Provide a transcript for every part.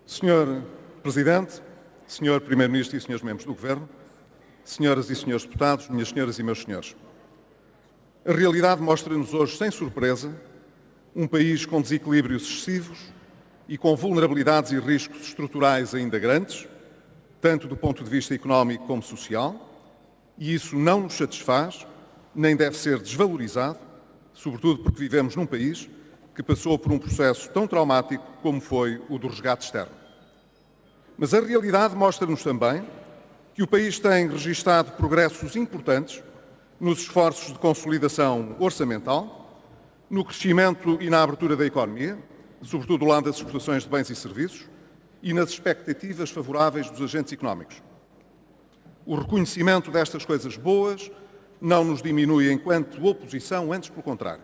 Senhor Presidente, Senhor Primeiro-Ministro e Senhores Membros do Governo, Senhoras e Senhores Deputados, minhas senhoras e meus senhores. A realidade mostra-nos hoje, sem surpresa, um país com desequilíbrios excessivos e com vulnerabilidades e riscos estruturais ainda grandes, tanto do ponto de vista económico como social, e isso não nos satisfaz, nem deve ser desvalorizado, sobretudo porque vivemos num país que passou por um processo tão traumático como foi o do resgate externo. Mas a realidade mostra-nos também que o país tem registado progressos importantes nos esforços de consolidação orçamental, no crescimento e na abertura da economia, sobretudo do lado das exportações de bens e serviços, e nas expectativas favoráveis dos agentes económicos. O reconhecimento destas coisas boas não nos diminui enquanto oposição, antes pelo contrário.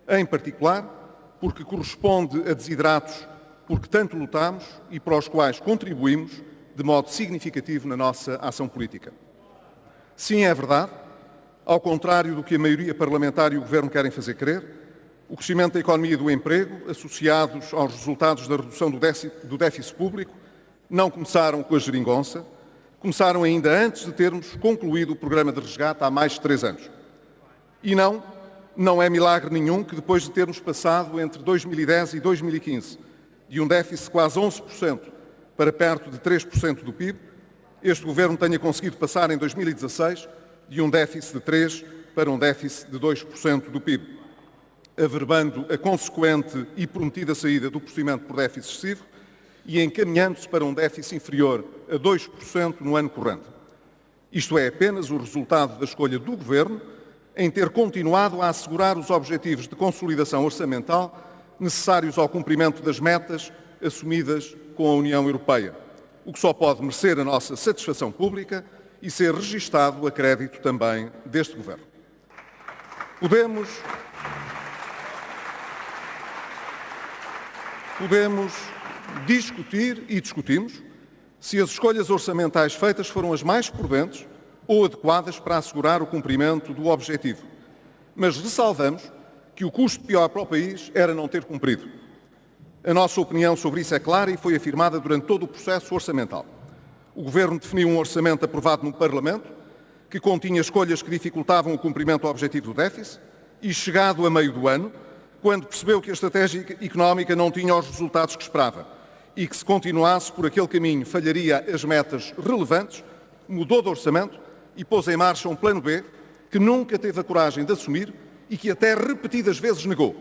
Em particular, porque corresponde a desideratos porque tanto lutamos e para os quais contribuímos de modo significativo na nossa ação política. Sim, é verdade, ao contrário do que a maioria parlamentar e o Governo querem fazer crer, o crescimento da economia e do emprego, associados aos resultados da redução do déficit público, não começaram com a geringonça, começaram ainda antes de termos concluído o programa de resgate há mais de 3 anos. E não é milagre nenhum que depois de termos passado entre 2010 e 2015 de um déficit de quase 11% para perto de 3% do PIB, este Governo tenha conseguido passar em 2016 de um déficit de 3% para um déficit de 2% do PIB, averbando a consequente e prometida saída do procedimento por déficit excessivo e encaminhando-se para um déficit inferior a 2% no ano corrente. Isto é apenas o resultado da escolha do Governo em ter continuado a assegurar os objetivos de consolidação orçamental necessários ao cumprimento das metas assumidas com a União Europeia, o que só pode merecer a nossa satisfação pública e ser registado a crédito também deste Governo. Podemos discutir e discutimos se as escolhas orçamentais feitas foram as mais prudentes ou adequadas para assegurar o cumprimento do objetivo. Mas ressalvamos que o custo pior para o país era não ter cumprido. A nossa opinião sobre isso é clara e foi afirmada durante todo o processo orçamental. O Governo definiu um orçamento aprovado no Parlamento que continha escolhas que dificultavam o cumprimento do objetivo do déficit e, chegado a meio do ano, quando percebeu que a estratégia económica não tinha os resultados que esperava e que, se continuasse por aquele caminho, falharia as metas relevantes, mudou de orçamento e pôs em marcha um plano B que nunca teve a coragem de assumir e que até repetidas vezes negou.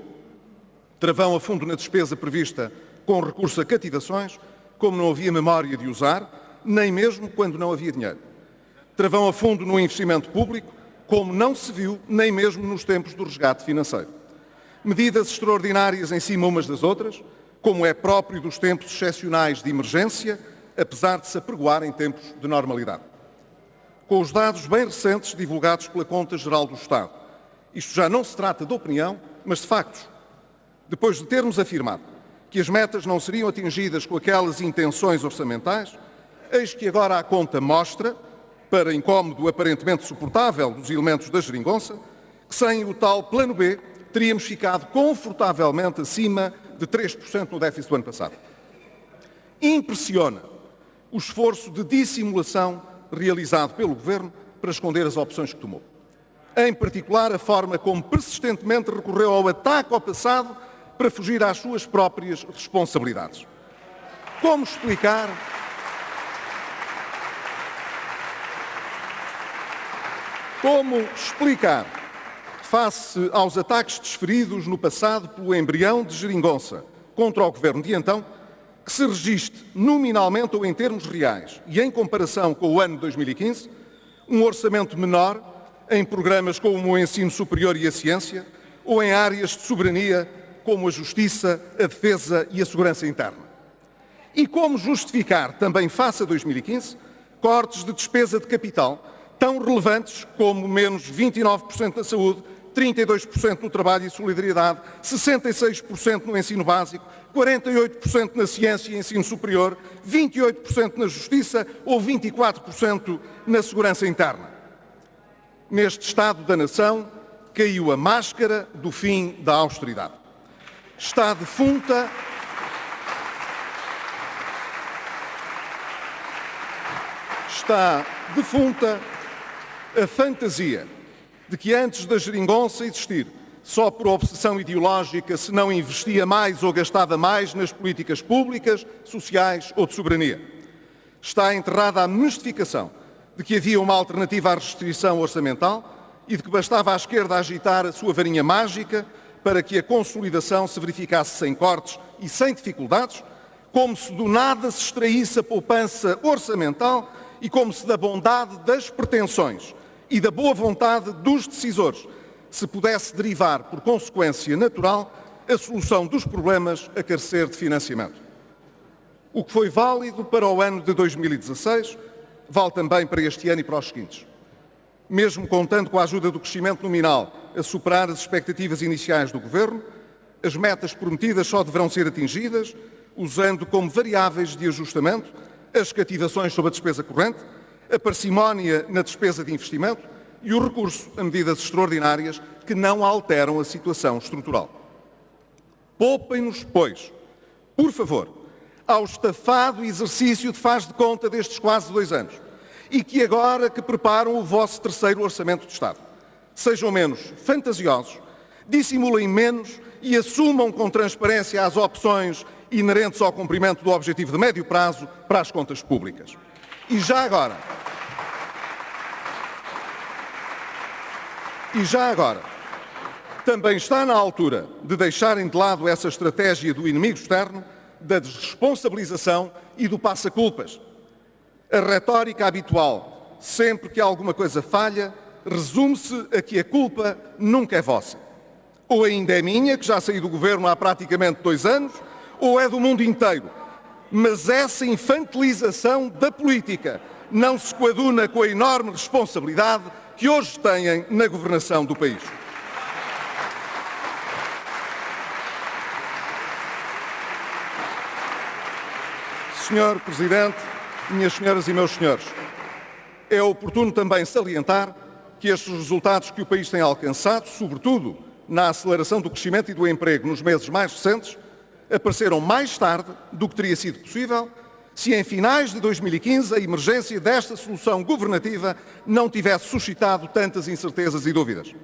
Travão a fundo na despesa prevista com recurso a cativações, como não havia memória de usar, nem mesmo quando não havia dinheiro. Travão a fundo no investimento público, como não se viu nem mesmo nos tempos do resgate financeiro. Medidas extraordinárias em cima umas das outras, como é próprio dos tempos excepcionais de emergência, apesar de se apregoar em tempos de normalidade. Com os dados bem recentes divulgados pela Conta Geral do Estado, isto já não se trata de opinião, mas de factos. Depois de termos afirmado que as metas não seriam atingidas com aquelas intenções orçamentais, eis que agora a conta mostra, para incómodo aparentemente suportável dos elementos da geringonça, que sem o tal plano B teríamos ficado confortavelmente acima de 3% no déficit do ano passado. Impressiona o esforço de dissimulação realizado pelo Governo para esconder as opções que tomou. Em particular, a forma como persistentemente recorreu ao ataque ao passado para fugir às suas próprias responsabilidades. Como explicar face aos ataques desferidos no passado pelo embrião de geringonça contra o Governo de então, que se registre nominalmente ou em termos reais e em comparação com o ano de 2015, um orçamento menor em programas como o ensino superior e a ciência ou em áreas de soberania como a justiça, a defesa e a segurança interna. E como justificar, também face a 2015, cortes de despesa de capital tão relevantes como menos 29% na saúde, 32% no trabalho e solidariedade, 66% no ensino básico, 48% na ciência e ensino superior, 28% na justiça ou 24% na segurança interna. Neste estado da nação, caiu a máscara do fim da austeridade. Está defunta está defunta a fantasia de que antes da geringonça existir, só por obsessão ideológica se não investia mais ou gastava mais nas políticas públicas, sociais ou de soberania. Está enterrada a mistificação de que havia uma alternativa à restrição orçamental e de que bastava à esquerda agitar a sua varinha mágica para que a consolidação se verificasse sem cortes e sem dificuldades, como se do nada se extraísse a poupança orçamental e como se da bondade das pretensões e da boa vontade dos decisores se pudesse derivar, por consequência natural, a solução dos problemas a carecer de financiamento. O que foi válido para o ano de 2016 vale também para este ano e para os seguintes. Mesmo contando com a ajuda do crescimento nominal a superar as expectativas iniciais do Governo, as metas prometidas só deverão ser atingidas usando como variáveis de ajustamento as cativações sobre a despesa corrente, a parcimónia na despesa de investimento e o recurso a medidas extraordinárias que não alteram a situação estrutural. Poupem-nos, pois, por favor, ao estafado exercício de faz de conta destes quase 2 anos e que agora que preparam o vosso terceiro Orçamento de Estado. Sejam menos fantasiosos, dissimulem menos e assumam com transparência as opções inerentes ao cumprimento do objetivo de médio prazo para as contas públicas. E já agora, também está na altura de deixarem de lado essa estratégia do inimigo externo, da desresponsabilização e do passa-culpas. A retórica habitual, sempre que alguma coisa falha, resume-se a que a culpa nunca é vossa. Ou ainda é minha, que já saí do governo há praticamente 2 anos, ou é do mundo inteiro. Mas essa infantilização da política não se coaduna com a enorme responsabilidade que hoje têm na governação do país. Senhor Presidente, minhas senhoras e meus senhores, é oportuno também salientar que estes resultados que o país tem alcançado, sobretudo na aceleração do crescimento e do emprego nos meses mais recentes, apareceram mais tarde do que teria sido possível se em finais de 2015 a emergência desta solução governativa não tivesse suscitado tantas incertezas e dúvidas.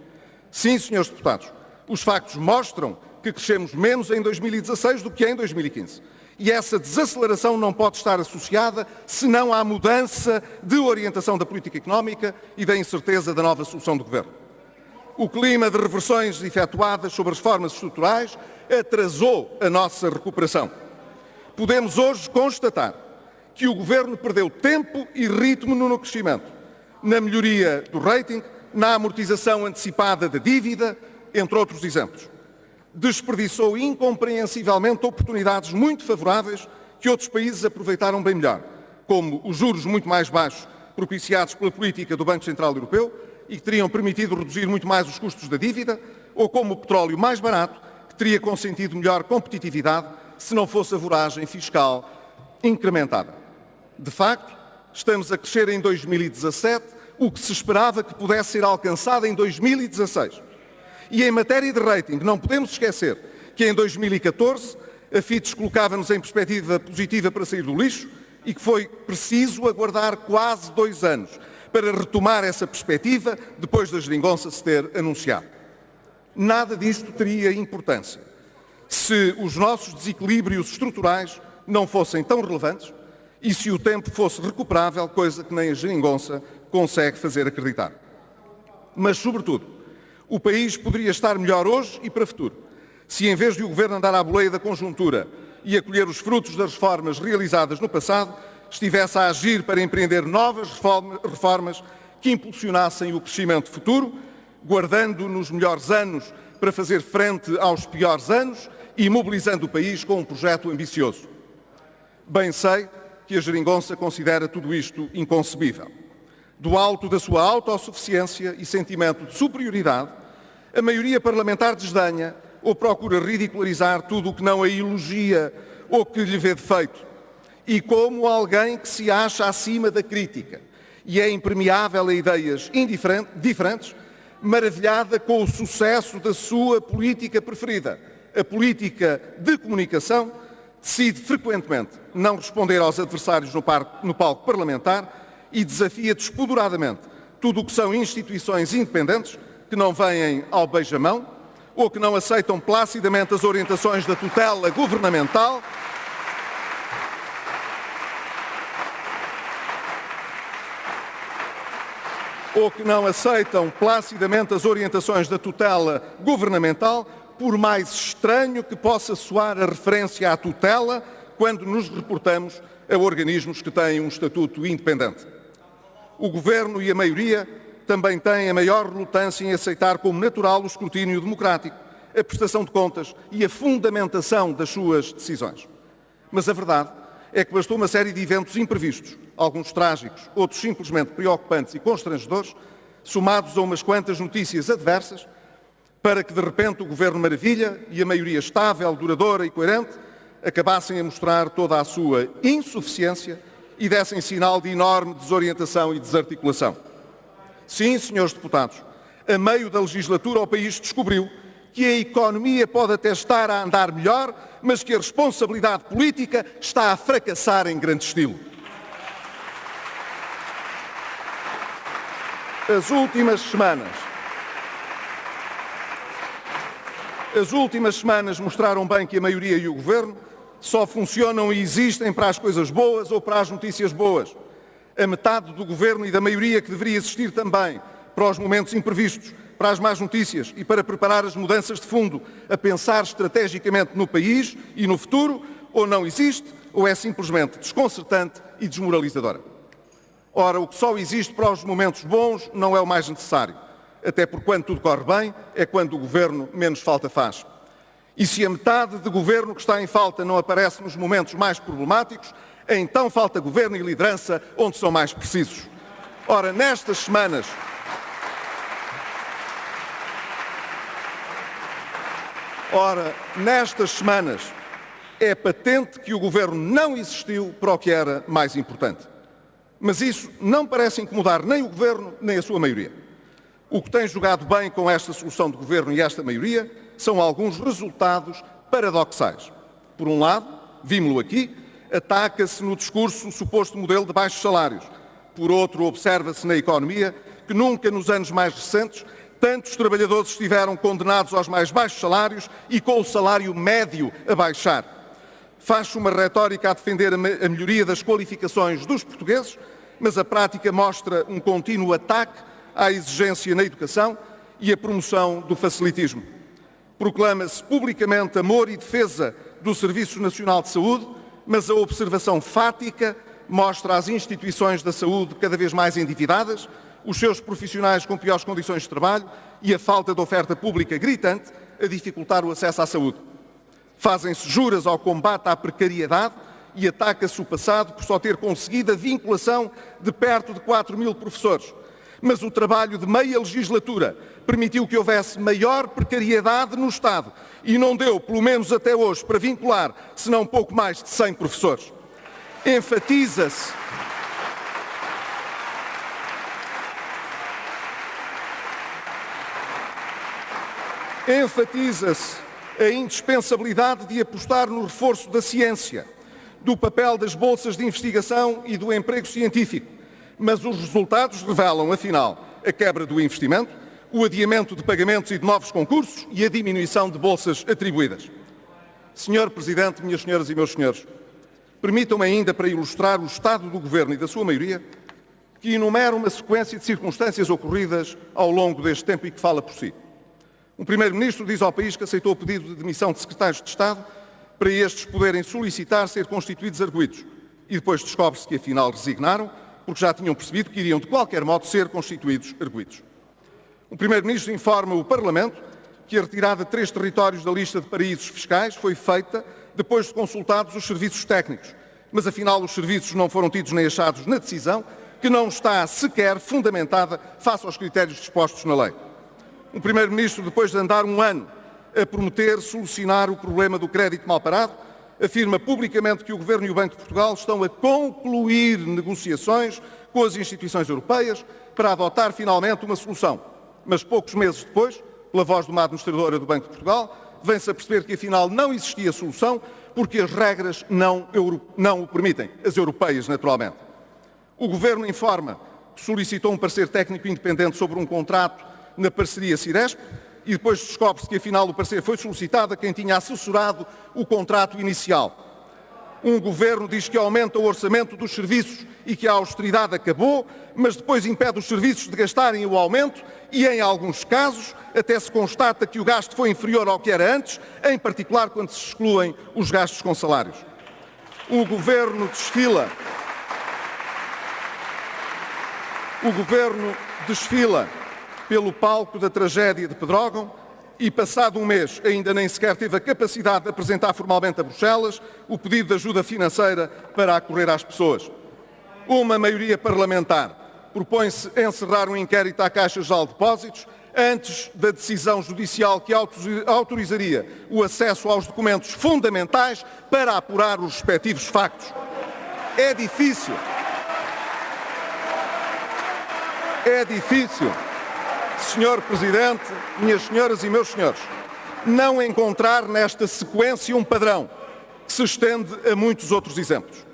Sim, senhores deputados, os factos mostram que crescemos menos em 2016 do que em 2015. E essa desaceleração não pode estar associada senão à mudança de orientação da política económica e da incerteza da nova solução do Governo. O clima de reversões efetuadas sobre as reformas estruturais atrasou a nossa recuperação. Podemos hoje constatar que o Governo perdeu tempo e ritmo no crescimento, na melhoria do rating, na amortização antecipada da dívida, entre outros exemplos. Desperdiçou incompreensivelmente oportunidades muito favoráveis que outros países aproveitaram bem melhor, como os juros muito mais baixos propiciados pela política do Banco Central Europeu e que teriam permitido reduzir muito mais os custos da dívida, ou como o petróleo mais barato, que teria consentido melhor competitividade se não fosse a voragem fiscal incrementada. De facto, estamos a crescer em 2017 o que se esperava que pudesse ser alcançado em 2016. E em matéria de rating, não podemos esquecer que em 2014 a Fitch colocava-nos em perspectiva positiva para sair do lixo e que foi preciso aguardar quase 2 anos para retomar essa perspectiva depois da geringonça se ter anunciado. Nada disto teria importância se os nossos desequilíbrios estruturais não fossem tão relevantes e se o tempo fosse recuperável, coisa que nem a geringonça consegue fazer acreditar. Mas, sobretudo, o país poderia estar melhor hoje e para o futuro, se em vez de o Governo andar à boleia da conjuntura e a colher os frutos das reformas realizadas no passado, estivesse a agir para empreender novas reformas que impulsionassem o crescimento futuro, guardando nos melhores anos para fazer frente aos piores anos e mobilizando o país com um projeto ambicioso. Bem sei que a geringonça considera tudo isto inconcebível. Do alto da sua autossuficiência e sentimento de superioridade, a maioria parlamentar desdenha ou procura ridicularizar tudo o que não a elogia ou que lhe vê defeito. E como alguém que se acha acima da crítica e é impermeável a ideias diferentes, maravilhada com o sucesso da sua política preferida, a política de comunicação, decide frequentemente não responder aos adversários no palco parlamentar e desafia despoderadamente tudo o que são instituições independentes que não vêm ao beijamão ou que não aceitam placidamente as orientações da tutela governamental por mais estranho que possa soar a referência à tutela quando nos reportamos a organismos que têm um estatuto independente. O Governo e a maioria também têm a maior relutância em aceitar como natural o escrutínio democrático, a prestação de contas e a fundamentação das suas decisões. Mas a verdade é que bastou uma série de eventos imprevistos, alguns trágicos, outros simplesmente preocupantes e constrangedores, somados a umas quantas notícias adversas, para que de repente o Governo Maravilha e a maioria estável, duradoura e coerente acabassem a mostrar toda a sua insuficiência e dessem sinal de enorme desorientação e desarticulação. Sim, senhores deputados, a meio da legislatura o país descobriu que a economia pode até estar a andar melhor, mas que a responsabilidade política está a fracassar em grande estilo. As últimas semanas mostraram bem que a maioria e o Governo só funcionam e existem para as coisas boas ou para as notícias boas. A metade do Governo e da maioria que deveria existir também para os momentos imprevistos, para as más notícias e para preparar as mudanças de fundo, a pensar estrategicamente no país e no futuro, ou não existe, ou é simplesmente desconcertante e desmoralizadora. Ora, o que só existe para os momentos bons não é o mais necessário, até porque quando tudo corre bem é quando o Governo menos falta faz. E se a metade de Governo que está em falta não aparece nos momentos mais problemáticos, então falta Governo e liderança onde são mais precisos. Ora, nestas semanas é patente que o Governo não existiu para o que era mais importante. Mas isso não parece incomodar nem o Governo nem a sua maioria. O que tem jogado bem com esta solução de Governo e esta maioria são alguns resultados paradoxais. Por um lado, vimos-lo aqui, ataca-se no discurso o suposto modelo de baixos salários. Por outro, observa-se na economia que nunca nos anos mais recentes tantos trabalhadores estiveram condenados aos mais baixos salários e com o salário médio a baixar. Faz-se uma retórica a defender a melhoria das qualificações dos portugueses, mas a prática mostra um contínuo ataque à exigência na educação e a promoção do facilitismo. Proclama-se publicamente amor e defesa do Serviço Nacional de Saúde, mas a observação fática mostra as instituições da saúde cada vez mais endividadas, os seus profissionais com piores condições de trabalho e a falta de oferta pública gritante a dificultar o acesso à saúde. Fazem-se juras ao combate à precariedade e ataca-se o passado por só ter conseguido a vinculação de perto de 4.000 professores. Mas o trabalho de meia legislatura permitiu que houvesse maior precariedade no Estado e não deu, pelo menos até hoje, para vincular, senão pouco mais de 100 professores. Enfatiza-se a indispensabilidade de apostar no reforço da ciência, do papel das bolsas de investigação e do emprego científico. Mas os resultados revelam, afinal, a quebra do investimento, o adiamento de pagamentos e de novos concursos e a diminuição de bolsas atribuídas. Senhor Presidente, minhas senhoras e meus senhores, permitam-me ainda, para ilustrar o estado do Governo e da sua maioria, que enumere uma sequência de circunstâncias ocorridas ao longo deste tempo e que fala por si. O Primeiro-Ministro diz ao país que aceitou o pedido de demissão de secretários de Estado para estes poderem solicitar ser constituídos arguidos. E depois descobre-se que, afinal, resignaram, porque já tinham percebido que iriam, de qualquer modo, ser constituídos arguidos. O Primeiro-Ministro informa o Parlamento que a retirada de 3 territórios da lista de paraísos fiscais foi feita depois de consultados os serviços técnicos. Mas, afinal, os serviços não foram tidos nem achados na decisão, que não está sequer fundamentada face aos critérios dispostos na lei. O Primeiro-Ministro, depois de andar um ano a prometer solucionar o problema do crédito mal parado, afirma publicamente que o Governo e o Banco de Portugal estão a concluir negociações com as instituições europeias para adotar finalmente uma solução. Mas poucos meses depois, pela voz de uma administradora do Banco de Portugal, vem-se a perceber que afinal não existia solução porque as regras não o permitem, as europeias naturalmente. O Governo informa que solicitou um parecer técnico independente sobre um contrato na parceria Ciresp e depois descobre-se que afinal o parecer foi solicitado a quem tinha assessorado o contrato inicial. Um Governo diz que aumenta o orçamento dos serviços e que a austeridade acabou, mas depois impede os serviços de gastarem o aumento e, em alguns casos, até se constata que o gasto foi inferior ao que era antes, em particular quando se excluem os gastos com salários. O Governo desfila pelo palco da tragédia de Pedrógão e, passado um mês, ainda nem sequer teve a capacidade de apresentar formalmente a Bruxelas o pedido de ajuda financeira para acorrer às pessoas. Uma maioria parlamentar propõe-se encerrar um inquérito à Caixa Geral de Depósitos antes da decisão judicial que autorizaria o acesso aos documentos fundamentais para apurar os respectivos factos. É difícil, Senhor Presidente, minhas senhoras e meus senhores, não encontrar nesta sequência um padrão que se estende a muitos outros exemplos.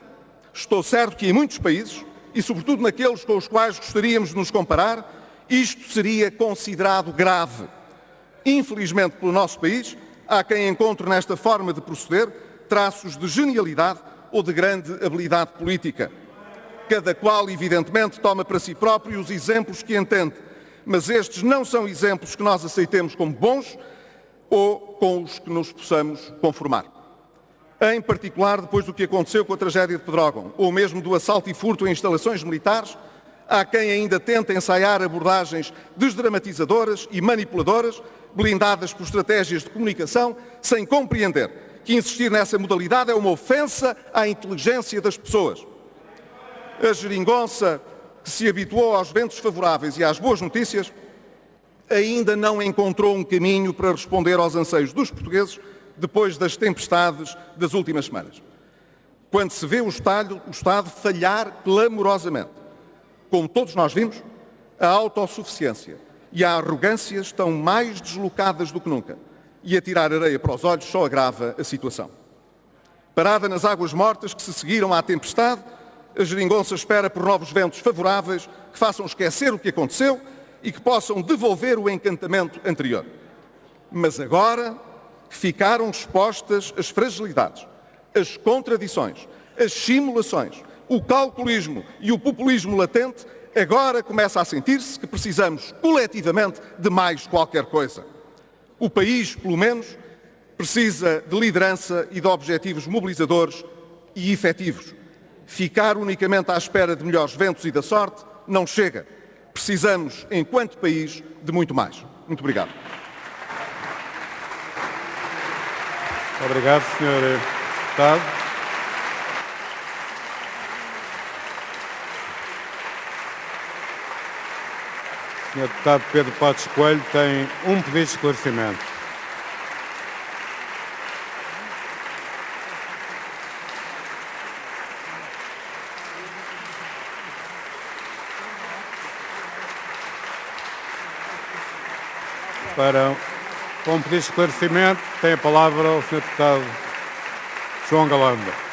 Estou certo que em muitos países, e sobretudo naqueles com os quais gostaríamos de nos comparar, isto seria considerado grave. Infelizmente, pelo nosso país, há quem encontre nesta forma de proceder traços de genialidade ou de grande habilidade política. Cada qual, evidentemente, toma para si próprio os exemplos que entende, mas estes não são exemplos que nós aceitemos como bons ou com os que nos possamos conformar. Em particular, depois do que aconteceu com a tragédia de Pedrógão, ou mesmo do assalto e furto em instalações militares, há quem ainda tente ensaiar abordagens desdramatizadoras e manipuladoras, blindadas por estratégias de comunicação, sem compreender que insistir nessa modalidade é uma ofensa à inteligência das pessoas. A geringonça que se habituou aos ventos favoráveis e às boas notícias ainda não encontrou um caminho para responder aos anseios dos portugueses depois das tempestades das últimas semanas. Quando se vê o Estado falhar clamorosamente, como todos nós vimos, a autossuficiência e a arrogância estão mais deslocadas do que nunca e atirar areia para os olhos só agrava a situação. Parada nas águas mortas que se seguiram à tempestade, a geringonça espera por novos ventos favoráveis que façam esquecer o que aconteceu e que possam devolver o encantamento anterior. Mas agora que ficaram expostas as fragilidades, as contradições, as simulações, o calculismo e o populismo latente, agora começa a sentir-se que precisamos coletivamente de mais qualquer coisa. O país, pelo menos, precisa de liderança e de objetivos mobilizadores e efetivos. Ficar unicamente à espera de melhores ventos e da sorte não chega. Precisamos, enquanto país, de muito mais. Muito obrigado. Obrigado, Sr. Deputado. O Sr. Deputado Pedro Passos Coelho tem um pedido de esclarecimento. Com um pedido de esclarecimento, tem a palavra o Sr. Deputado João Galamba.